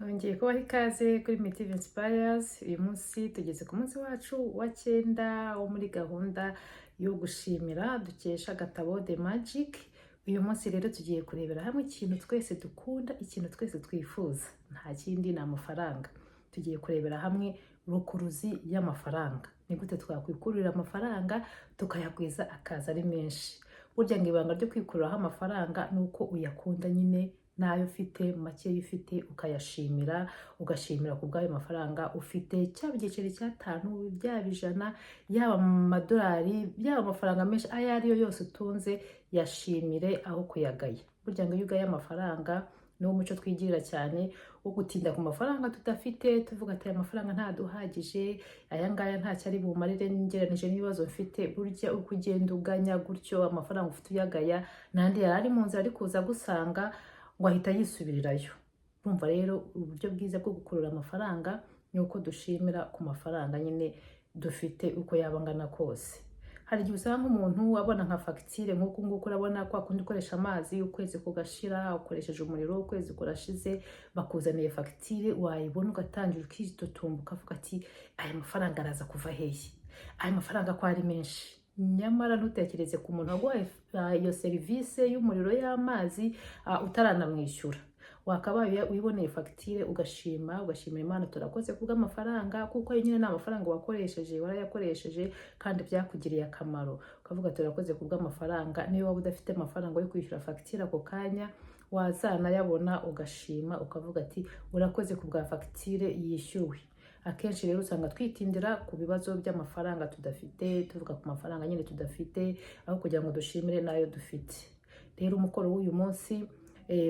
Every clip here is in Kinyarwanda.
Nongeye kubaha ikaze kuri Mitive Inspires. Uyu munsi tugeze ku munsi wacu wa 9 wo muri gahunda yo gushimira dukesha agatabo The Magic. Uyu munsi rero tugiye kurebera hamwe ikintu twese dukunda, ikintu twese twifuza, nta kindi ni amafaranga. Tugiye kurebera hamwe rukuruzi y'amafaranga, ni gute twakwikurira amafaranga tukayagwiza akaza ari menshi. Burya ngo ibanga ryo kwikuriraho amafaranga nuko uyakunda nyine nayo ufite, make ufite ukayashimira, ugashimira ku bw'ayo mafaranga ufite, cyaba igiceri cya 5, byaba 100, yaba amadolari, yaba amafaranga menshi ayo ariyo yose utunze, yashimire aho kuyagaya. Burya ngo iyo ugaye amafaranga niwo muco twigirira cyane wo gutinda ku mafaranga tudafite, tuvuga ati amafaranga ntaduhagije, aya ngaya ntacyo ari bumarire ngeranije n'ibibazo mfite. Burya uko ugenda uganya gutyo amafaranga ufite uyagaya, nandi yari ari mu nzira ari kuza gusanga ngo ahita yisubirirayo. Urumva rero uburyo bwiza bwo gukurura amafaranga ni uko dushimira ku mafaranga nyine dufite uko yabangana kose. Hari igihe usanga umuntu abona nka fagitire nk'uko nguko urabona ko akundi ukoresha amazi ukwezi kugashira, ukoresheje umuriro ukwezi kurashize, bakuzaniye fagitire, wayibona ugatangira ukitotomba ukavuga ati aya mafaranga araza kuva hehe, aya mafaranga ko ari menshi. Nyamara ntutekereze ku muntu waguhaye iyo serivisi y'umuriro y'amazi utaranamwishyura. Wakabaye wiboneye fagitire ugashimira Imana, turakoze kubw'amafaranga kuko nyine ni amafaranga wakoresheje, warayakoresheje kandi byakugiriye akamaro. Ukavuga turakoze kubw'amafaranga. Niyo waba udafite amafaranga yo kwishyura fagitire ako kanya, wazanayabona ugashima ukavuga ati urakoze kubwa fagitire yishyuwe. Akenshi rero usanga twitindira ku bibazo by'amafaranga tudafite, tuvuga ku mafaranga nyine tudafite aho kugira ngo dushimire nayo dufite. Rero umukoro w'uyu munsi,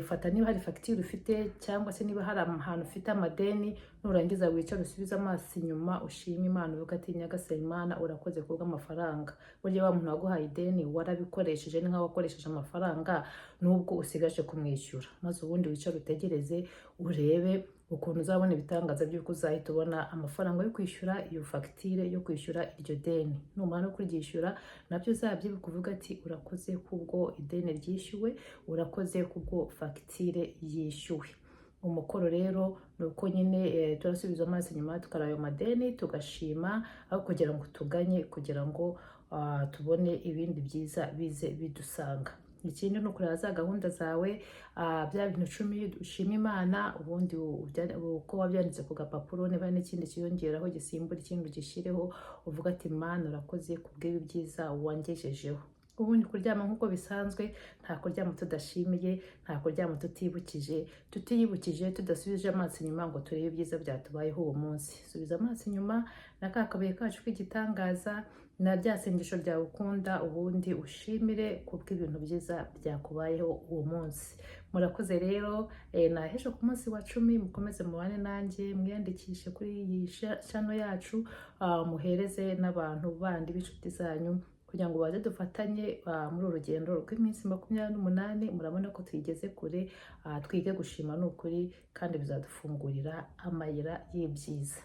fata niba hari fagitire ufite cyangwa se niba hari ahantu ufite amadeni, nurangiza wicara usubize amaso inyuma ushime Imana, uvuga ati Nyagasani Imana urakoze kubw'amafaranga. Burya wa muntu waguhaye ideni warabikoresheje, ni nkaho wakoresheje amafaranga nubwo usigaje kumwishyura. Maze ubundi wicara utegereze urebe ukuntu uzabona ibitangaza by'uko uzahita ubona amafaranga yo kwishyura iyo fagitire, yo kwishyura iryo deni. Numara no kuryishyura nabyo uzabyibuka uvuga ati urakoze kubwo ideni ryishyuwe, urakoze kubwo fagitire yishyuwe. Umukoro rero ni uko nyine turasubiza amaso inyuma tukaraba ayo madeni tugashima, aho kugira ngo tuganye, kugira ngo tubone ibindi byiza bize bidusanga. Ikindi ni ukureba za gahunda zawe, bya bintu 10 ushima Imana, ubundi uko wabyanditse ku gapapuro, niba n'ikindi kiyongeraho gisimbura ikindi ugishireho, uvuga ati Mana urakoze kubw'ibi byiza wangejejeho. Ubundi kuryama nk'uko bisanzwe, nta kuryama tudashimiye, nta kuryama tutiyibukije, tudasubije amaso inyuma ngo turebe ibyiza byatubayeho uwo munsi. Subiza amaso inyuma na ka kabuye kacu k'igitangaza, na rya sengesho ryawe ukunda, ubundi ushimire kubw'ibintu byiza byakubayeho uwo munsi. Murakoze rero, naheje ku munsi wa 10, mukomeze mubane nanjye, mwiyandikishe kuri iyi channel yacu, muhereze n'abantu bandi b'inshuti zanyu kugira ngo baze dufatanye muri urugendo rw'iminsi 28. Murabona ko twigeze kure, twige gushima n'ukuri kandi bizadufungurira amayira y'ibyiza.